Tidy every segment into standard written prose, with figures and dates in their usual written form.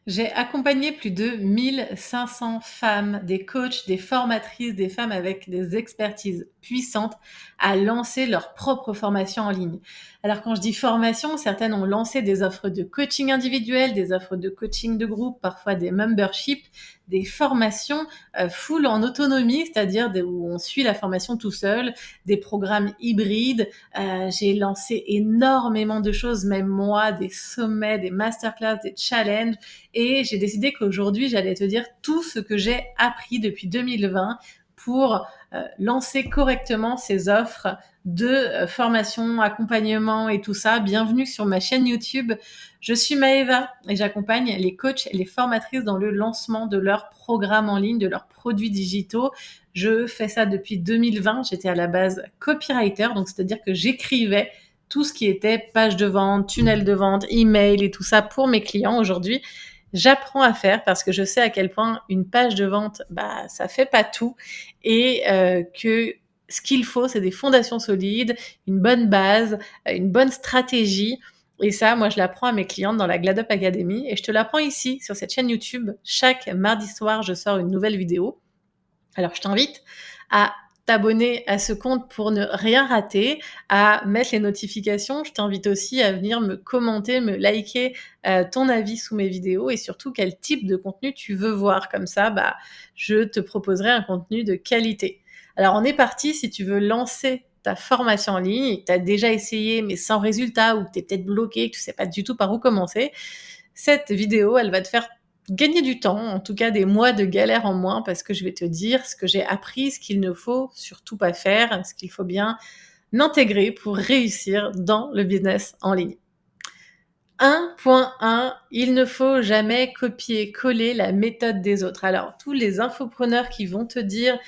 J'ai accompagné plus de 1500 femmes, des coachs, des formatrices, des femmes avec des expertises puissantes à lancer leur propre formation en ligne. Alors quand je dis formation, certaines ont lancé des offres de coaching individuel, des offres de coaching de groupe, parfois des memberships, des formations full en autonomie, c'est-à-dire où on suit la formation tout seul, des programmes hybrides. J'ai lancé énormément de choses, même moi, des sommets, des masterclass, des challenges. Et j'ai décidé qu'aujourd'hui, j'allais te dire tout ce que j'ai appris depuis 2020 pour lancer correctement ces offres de formation, accompagnement et tout ça. Bienvenue sur ma chaîne YouTube. Je suis Maëva et j'accompagne les coachs et les formatrices dans le lancement de leurs programmes en ligne, de leurs produits digitaux. Je fais ça depuis 2020. J'étais à la base copywriter, donc c'est-à-dire que j'écrivais tout ce qui était page de vente, tunnel de vente, email et tout ça pour mes clients. Aujourd'hui, j'apprends à faire parce que je sais à quel point une page de vente, ça fait pas tout et que ce qu'il faut, c'est des fondations solides, une bonne base, une bonne stratégie. Et ça, moi, je l'apprends à mes clientes dans la GladUp Academy et je te l'apprends ici, sur cette chaîne YouTube. Chaque mardi soir, je sors une nouvelle vidéo. Alors, je t'invite à t'abonner à ce compte pour ne rien rater, à mettre les notifications. Je t'invite aussi à venir me commenter, me liker ton avis sous mes vidéos et surtout quel type de contenu tu veux voir. Comme ça, je te proposerai un contenu de qualité. Alors, on est parti. Si tu veux lancer ta formation en ligne, que tu as déjà essayé mais sans résultat ou que tu es peut-être bloqué, que tu ne sais pas du tout par où commencer, cette vidéo, elle va te faire gagner du temps, en tout cas des mois de galère en moins, parce que je vais te dire ce que j'ai appris, ce qu'il ne faut surtout pas faire, ce qu'il faut bien intégrer pour réussir dans le business en ligne. 1.1, il ne faut jamais copier-coller la méthode des autres. Alors, tous les infopreneurs qui vont te dire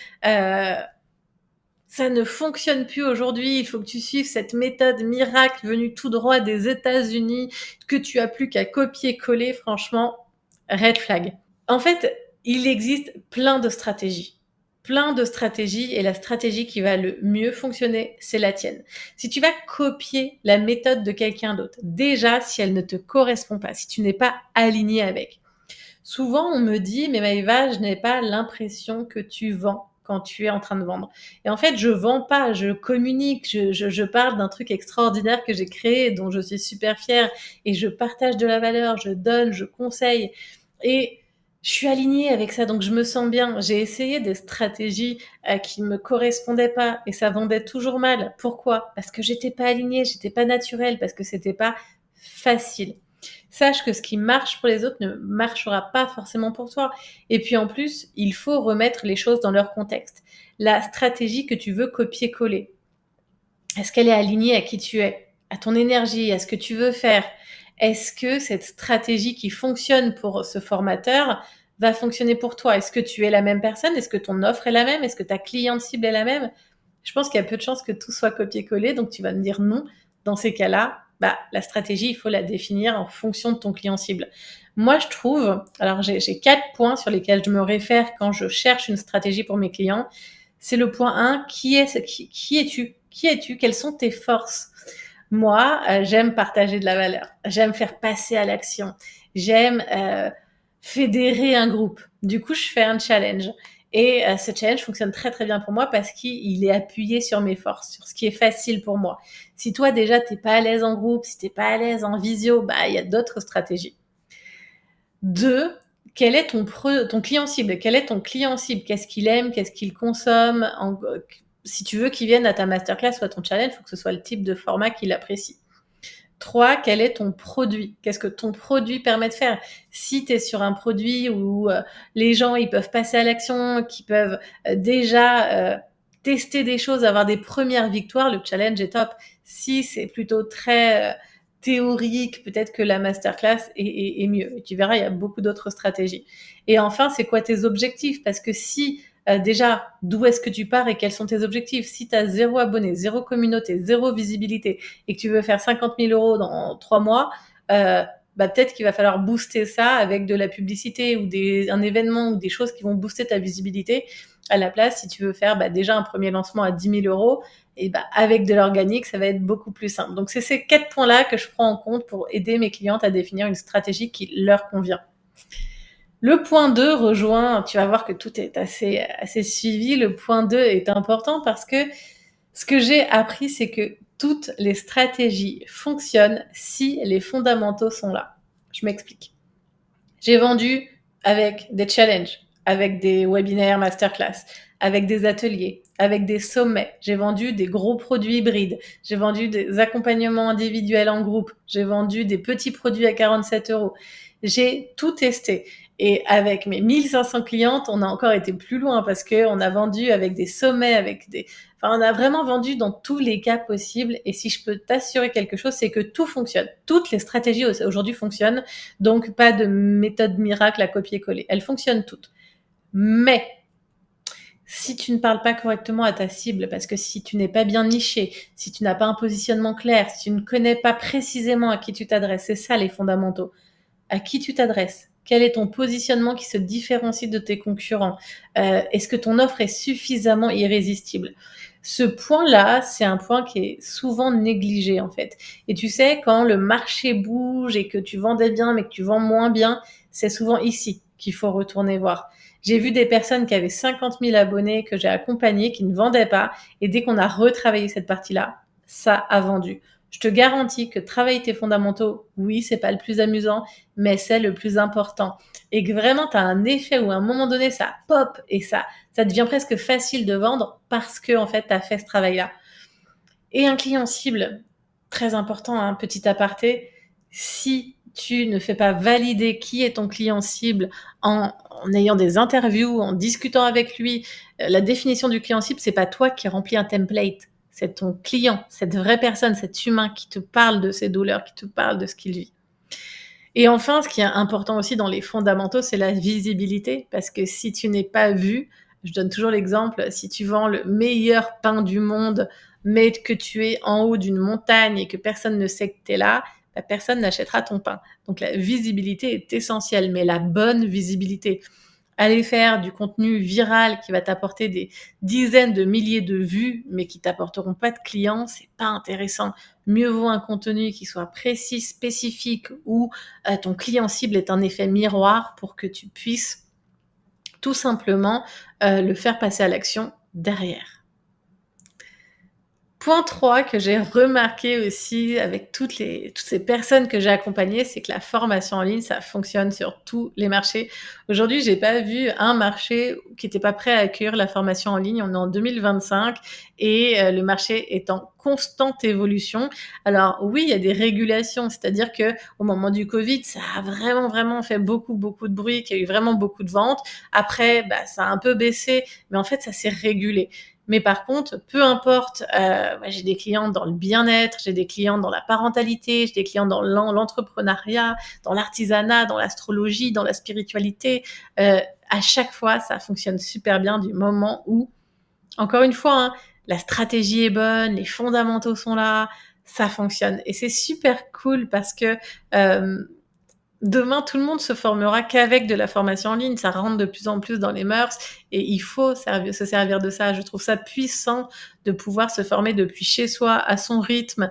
ça ne fonctionne plus aujourd'hui, il faut que tu suives cette méthode miracle venue tout droit des États-Unis, que tu as plus qu'à copier-coller, franchement, red flag. En fait, il existe plein de stratégies. Plein de stratégies et la stratégie qui va le mieux fonctionner, c'est la tienne. Si tu vas copier la méthode de quelqu'un d'autre, déjà si elle ne te correspond pas, si tu n'es pas aligné avec, souvent on me dit, mais Maëva, je n'ai pas l'impression que tu vends quand tu es en train de vendre. Et en fait, je vends pas, je communique, je parle d'un truc extraordinaire que j'ai créé, dont je suis super fière, et je partage de la valeur, je donne, je conseille. Et je suis alignée avec ça, donc je me sens bien. J'ai essayé des stratégies qui me correspondaient pas et ça vendait toujours mal. Pourquoi? Parce que j'étais pas alignée, j'étais pas naturelle, parce que c'était pas facile. Sache que ce qui marche pour les autres ne marchera pas forcément pour toi. Et puis en plus, il faut remettre les choses dans leur contexte. La stratégie que tu veux copier-coller, est-ce qu'elle est alignée à qui tu es, à ton énergie, à ce que tu veux faire? Est-ce que cette stratégie qui fonctionne pour ce formateur va fonctionner pour toi? Est-ce que tu es la même personne? Est-ce que ton offre est la même? Est-ce que ta cliente cible est la même? Je pense qu'il y a peu de chances que tout soit copié-collé, donc tu vas me dire non. Dans ces cas-là, la stratégie, il faut la définir en fonction de ton client cible. Moi, je trouve, alors j'ai 4 points sur lesquels je me réfère quand je cherche une stratégie pour mes clients. C'est le point 1, qui es-tu? Qui es-tu? Quelles sont tes forces? Moi, j'aime partager de la valeur. J'aime faire passer à l'action. J'aime fédérer un groupe. Du coup, je fais un challenge. Et ce challenge fonctionne très très bien pour moi parce qu'il est appuyé sur mes forces, sur ce qui est facile pour moi. Si toi déjà t'es pas à l'aise en groupe, si t'es pas à l'aise en visio, il y a d'autres stratégies. 2, quel est ton client cible? Quel est ton client cible? Qu'est-ce qu'il aime? Qu'est-ce qu'il consomme? Si tu veux qu'il vienne à ta masterclass ou à ton challenge, il faut que ce soit le type de format qu'il apprécie. 3, quel est ton produit? Qu'est-ce que ton produit permet de faire? Si tu es sur un produit où les gens ils peuvent passer à l'action, qui peuvent déjà tester des choses, avoir des premières victoires, le challenge est top. Si c'est plutôt très théorique, peut-être que la masterclass est mieux. Et tu verras, il y a beaucoup d'autres stratégies. Et enfin, c'est quoi tes objectifs? Parce que si déjà, d'où est-ce que tu pars et quels sont tes objectifs? Si tu as 0 abonné, 0 communauté, 0 visibilité et que tu veux faire 50 000 euros dans 3 mois, peut-être qu'il va falloir booster ça avec de la publicité ou un événement ou des choses qui vont booster ta visibilité. À la place, si tu veux faire déjà un premier lancement à 10 000 euros, et avec de l'organique, ça va être beaucoup plus simple. Donc, c'est ces 4 points-là que je prends en compte pour aider mes clientes à définir une stratégie qui leur convient. Le point 2 rejoint, tu vas voir que tout est assez suivi. Le point 2 est important parce que ce que j'ai appris, c'est que toutes les stratégies fonctionnent si les fondamentaux sont là. Je m'explique. J'ai vendu avec des challenges, avec des webinaires masterclass, avec des ateliers, avec des sommets. J'ai vendu des gros produits hybrides. J'ai vendu des accompagnements individuels en groupe. J'ai vendu des petits produits à 47 euros. J'ai tout testé. Et avec mes 1500 clientes, on a encore été plus loin parce qu'on a vendu avec des sommets, on a vraiment vendu dans tous les cas possibles. Et si je peux t'assurer quelque chose, c'est que tout fonctionne. Toutes les stratégies aujourd'hui fonctionnent. Donc, pas de méthode miracle à copier-coller. Elles fonctionnent toutes. Mais si tu ne parles pas correctement à ta cible, parce que si tu n'es pas bien niché, si tu n'as pas un positionnement clair, si tu ne connais pas précisément à qui tu t'adresses, c'est ça les fondamentaux. À qui tu t'adresses? Quel est ton positionnement qui se différencie de tes concurrents? Est-ce que ton offre est suffisamment irrésistible? Ce point-là, c'est un point qui est souvent négligé en fait. Et tu sais, quand le marché bouge et que tu vendais bien mais que tu vends moins bien, c'est souvent ici qu'il faut retourner voir. J'ai vu des personnes qui avaient 50 000 abonnés que j'ai accompagnés, qui ne vendaient pas, et dès qu'on a retravaillé cette partie-là, ça a vendu. Je te garantis que travailler tes fondamentaux, oui, c'est pas le plus amusant, mais c'est le plus important. Et que vraiment, tu as un effet où à un moment donné, ça pop et ça devient presque facile de vendre parce que, en fait, tu as fait ce travail-là. Et un client cible, très important, hein, petit aparté, si tu ne fais pas valider qui est ton client cible en ayant des interviews, en discutant avec lui, la définition du client cible, c'est pas toi qui remplis un template. C'est ton client, cette vraie personne, cet humain qui te parle de ses douleurs, qui te parle de ce qu'il vit. Et enfin, ce qui est important aussi dans les fondamentaux, c'est la visibilité, parce que si tu n'es pas vu, je donne toujours l'exemple, si tu vends le meilleur pain du monde, mais que tu es en haut d'une montagne et que personne ne sait que tu es là, personne n'achètera ton pain. Donc la visibilité est essentielle, mais la bonne visibilité. Aller faire du contenu viral qui va t'apporter des dizaines de milliers de vues, mais qui t'apporteront pas de clients, c'est pas intéressant. Mieux vaut un contenu qui soit précis, spécifique, où ton client cible est un effet miroir pour que tu puisses tout simplement le faire passer à l'action derrière. Point 3 que j'ai remarqué aussi avec toutes ces personnes que j'ai accompagnées, c'est que la formation en ligne, ça fonctionne sur tous les marchés. Aujourd'hui, j'ai pas vu un marché qui était pas prêt à accueillir la formation en ligne. On est en 2025 et le marché est en constante évolution. Alors oui, il y a des régulations, c'est-à-dire que au moment du Covid, ça a vraiment fait beaucoup de bruit, qu'il y a eu vraiment beaucoup de ventes. Après, ça a un peu baissé, mais en fait, ça s'est régulé. Mais par contre, peu importe, j'ai des clients dans le bien-être, j'ai des clients dans la parentalité, j'ai des clients dans l'entrepreneuriat, dans l'artisanat, dans l'astrologie, dans la spiritualité. À chaque fois, ça fonctionne super bien du moment où, encore une fois, hein, la stratégie est bonne, les fondamentaux sont là, ça fonctionne. Et c'est super cool parce que demain, tout le monde se formera qu'avec de la formation en ligne. Ça rentre de plus en plus dans les mœurs et il faut se servir de ça. Je trouve ça puissant de pouvoir se former depuis chez soi, à son rythme.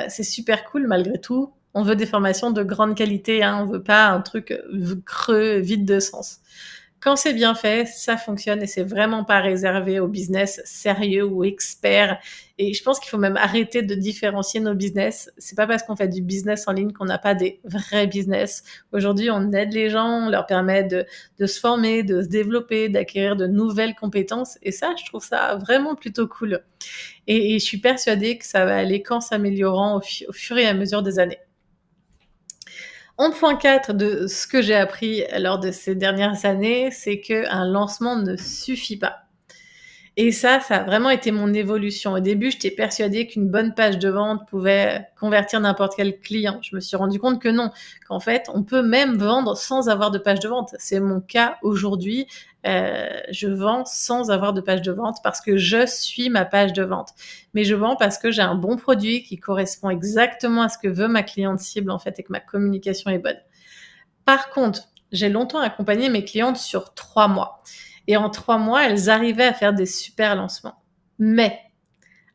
C'est super cool malgré tout. On veut des formations de grande qualité, hein. On veut pas un truc creux, vide de sens. Quand c'est bien fait, ça fonctionne et c'est vraiment pas réservé au business sérieux ou expert. Et je pense qu'il faut même arrêter de différencier nos business. C'est pas parce qu'on fait du business en ligne qu'on n'a pas des vrais business. Aujourd'hui, on aide les gens, on leur permet de se former, de se développer, d'acquérir de nouvelles compétences. Et ça, je trouve ça vraiment plutôt cool. Et je suis persuadée que ça va aller qu'en s'améliorant au fur et à mesure des années. En point 4 de ce que j'ai appris lors de ces dernières années, c'est qu'un lancement ne suffit pas. Et ça a vraiment été mon évolution. Au début, j'étais persuadée qu'une bonne page de vente pouvait convertir n'importe quel client. Je me suis rendu compte que non, qu'en fait, on peut même vendre sans avoir de page de vente. C'est mon cas aujourd'hui. Je vends sans avoir de page de vente parce que je suis ma page de vente. Mais je vends parce que j'ai un bon produit qui correspond exactement à ce que veut ma cliente cible, en fait, et que ma communication est bonne. Par contre, j'ai longtemps accompagné mes clientes sur 3 mois. Et en 3 mois, elles arrivaient à faire des super lancements. Mais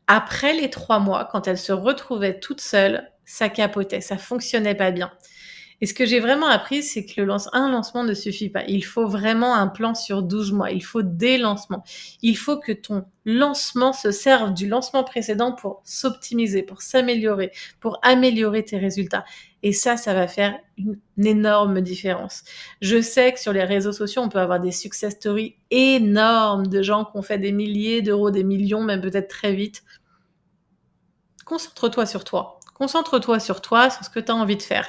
après les 3 mois, quand elles se retrouvaient toutes seules, ça capotait, ça fonctionnait pas bien. Et ce que j'ai vraiment appris, c'est que un lancement ne suffit pas. Il faut vraiment un plan sur 12 mois. Il faut des lancements. Il faut que ton lancement se serve du lancement précédent pour s'optimiser, pour s'améliorer, pour améliorer tes résultats. Et ça va faire une énorme différence. Je sais que sur les réseaux sociaux, on peut avoir des success stories énormes de gens qui ont fait des milliers d'euros, des millions, même peut-être très vite. Concentre-toi sur toi. Concentre-toi sur toi, sur ce que tu as envie de faire.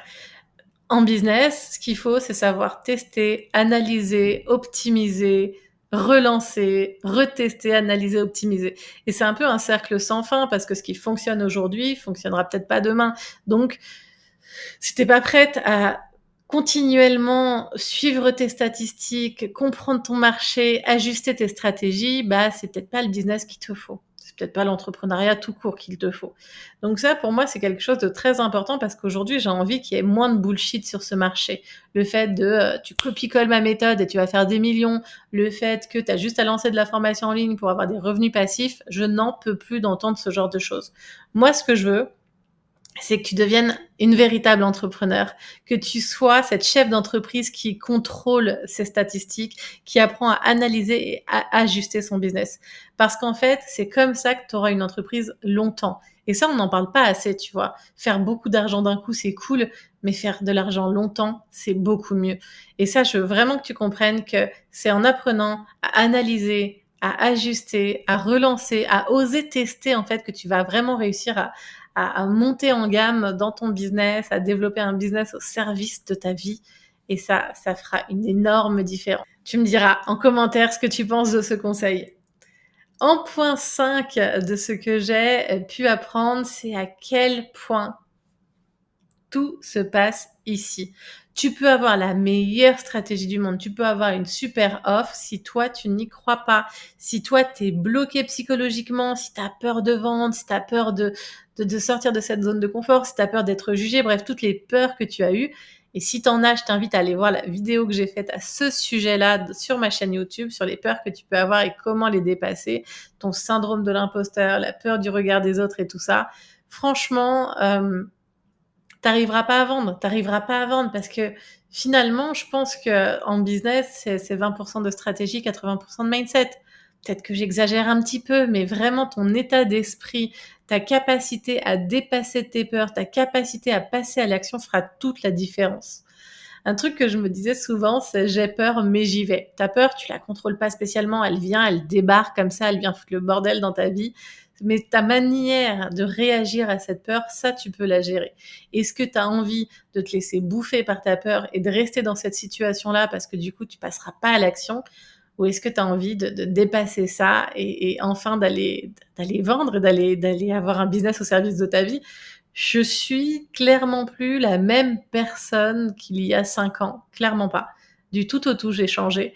En business, ce qu'il faut, c'est savoir tester, analyser, optimiser, relancer, retester, analyser, optimiser. Et c'est un peu un cercle sans fin parce que ce qui fonctionne aujourd'hui fonctionnera peut-être pas demain. Donc, si t'es pas prête à continuellement suivre tes statistiques, comprendre ton marché, ajuster tes stratégies, bah, c'est peut-être pas le business qu'il te faut. C'est peut-être pas l'entrepreneuriat tout court qu'il te faut. Donc ça, pour moi, c'est quelque chose de très important parce qu'aujourd'hui, j'ai envie qu'il y ait moins de bullshit sur ce marché. Le fait de tu copies-colles ma méthode et tu vas faire des millions, le fait que tu as juste à lancer de la formation en ligne pour avoir des revenus passifs, je n'en peux plus d'entendre ce genre de choses. Moi, ce que je veux, c'est que tu deviennes une véritable entrepreneur, que tu sois cette chef d'entreprise qui contrôle ses statistiques, qui apprend à analyser et à ajuster son business. Parce qu'en fait, c'est comme ça que tu auras une entreprise longtemps. Et ça, on n'en parle pas assez, tu vois. Faire beaucoup d'argent d'un coup, c'est cool, mais faire de l'argent longtemps, c'est beaucoup mieux. Et ça, je veux vraiment que tu comprennes que c'est en apprenant à analyser, à ajuster, à relancer, à oser tester, en fait, que tu vas vraiment réussir à monter en gamme dans ton business, à développer un business au service de ta vie. Et ça fera une énorme différence. Tu me diras en commentaire ce que tu penses de ce conseil. En point 5 de ce que j'ai pu apprendre, c'est à quel point tout se passe ici. Tu peux avoir la meilleure stratégie du monde, tu peux avoir une super offre, si toi tu n'y crois pas, si toi tu es bloqué psychologiquement, si tu as peur de vendre, si tu as peur de sortir de cette zone de confort, si tu as peur d'être jugé, bref, toutes les peurs que tu as eues. Et si tu en as, je t'invite à aller voir la vidéo que j'ai faite à ce sujet-là sur ma chaîne YouTube, sur les peurs que tu peux avoir et comment les dépasser, ton syndrome de l'imposteur, la peur du regard des autres et tout ça. Franchement, t'arriveras pas à vendre parce que finalement, je pense que en business, c'est 20% de stratégie, 80% de mindset. Peut-être que j'exagère un petit peu, mais vraiment ton état d'esprit, ta capacité à dépasser tes peurs, ta capacité à passer à l'action fera toute la différence. Un truc que je me disais souvent, c'est j'ai peur, mais j'y vais. Ta peur, tu la contrôles pas spécialement, elle vient, elle débarque comme ça, elle vient foutre le bordel dans ta vie. Mais ta manière de réagir à cette peur, ça, tu peux la gérer. Est-ce que tu as envie de te laisser bouffer par ta peur et de rester dans cette situation-là parce que du coup, tu passeras pas à l'action? Ou est-ce que tu as envie de dépasser ça et enfin d'aller vendre et d'aller avoir un business au service de ta vie? Je suis clairement plus la même personne qu'il y a 5 ans, clairement pas. Du tout au tout, j'ai changé,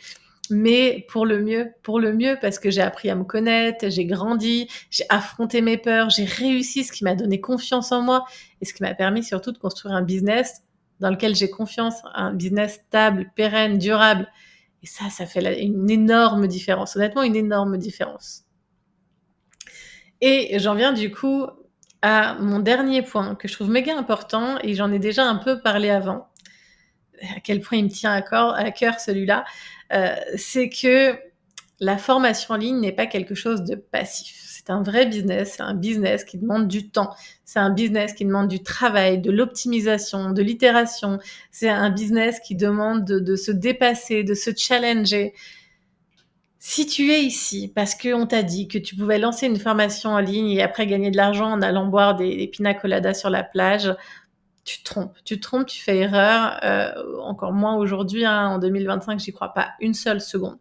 mais pour le mieux parce que j'ai appris à me connaître, j'ai grandi, j'ai affronté mes peurs, j'ai réussi, ce qui m'a donné confiance en moi et ce qui m'a permis surtout de construire un business dans lequel j'ai confiance, un business stable, pérenne, durable. Et ça fait une énorme différence, honnêtement une énorme différence. Et j'en viens du coup à mon dernier point que je trouve méga important et j'en ai déjà un peu parlé avant, à quel point il me tient à cœur celui-là, c'est que la formation en ligne n'est pas quelque chose de passif. C'est un vrai business, c'est un business qui demande du temps, c'est un business qui demande du travail, de l'optimisation, de l'itération, c'est un business qui demande de se dépasser, de se challenger. Si tu es ici parce qu'on t'a dit que tu pouvais lancer une formation en ligne et après gagner de l'argent en allant boire des pina coladas sur la plage, tu te trompes, tu fais erreur. Encore moins aujourd'hui, hein, en 2025, j'y crois pas une seule seconde.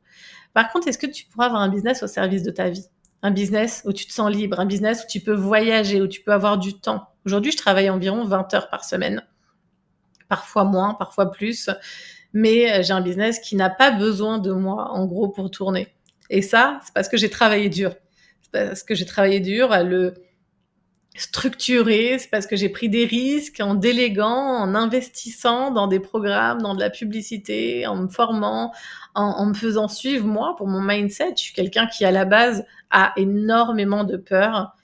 Par contre, est-ce que tu pourras avoir un business au service de ta vie? Un business où tu te sens libre, un business où tu peux voyager, où tu peux avoir du temps. Aujourd'hui, je travaille environ 20 heures par semaine. Parfois moins, parfois plus. Mais j'ai un business qui n'a pas besoin de moi, en gros, pour tourner. Et ça, c'est parce que j'ai travaillé dur. C'est parce que j'ai travaillé dur à le structurer, c'est parce que j'ai pris des risques en déléguant, en investissant dans des programmes, dans de la publicité, en me formant, en me faisant suivre moi pour mon mindset. Je suis quelqu'un qui, à la base, a énormément de peur.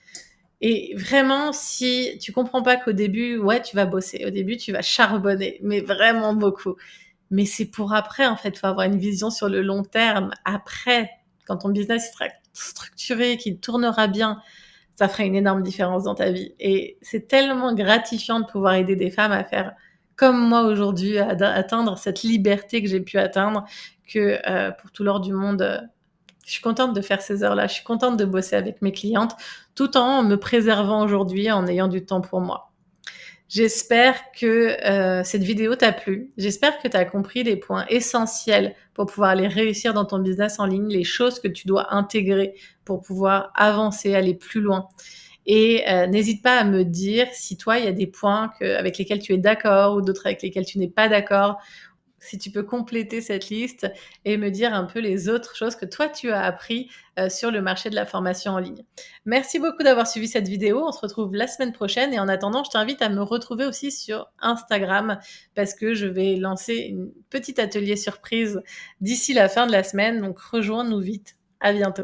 Et vraiment, si tu comprends pas qu'au début, ouais, tu vas bosser, au début, tu vas charbonner, mais vraiment beaucoup. Mais c'est pour après, en fait, faut avoir une vision sur le long terme. Après, quand ton business sera structuré, qu'il tournera bien, ça fera une énorme différence dans ta vie. Et c'est tellement gratifiant de pouvoir aider des femmes à faire comme moi aujourd'hui, à atteindre cette liberté que j'ai pu atteindre, que pour tout l'or du monde, je suis contente de faire ces heures-là. Je suis contente de bosser avec mes clientes, tout en me préservant aujourd'hui, en ayant du temps pour moi. J'espère que cette vidéo t'a plu. J'espère que tu as compris les points essentiels pour pouvoir aller réussir dans ton business en ligne, les choses que tu dois intégrer pour pouvoir avancer, aller plus loin. Et n'hésite pas à me dire si toi, il y a des points avec lesquels tu es d'accord ou d'autres avec lesquels tu n'es pas d'accord. Si tu peux compléter cette liste et me dire un peu les autres choses que toi, tu as appris sur le marché de la formation en ligne. Merci beaucoup d'avoir suivi cette vidéo. On se retrouve la semaine prochaine. Et en attendant, je t'invite à me retrouver aussi sur Instagram parce que je vais lancer une petite atelier surprise d'ici la fin de la semaine. Donc, rejoins-nous vite. À bientôt.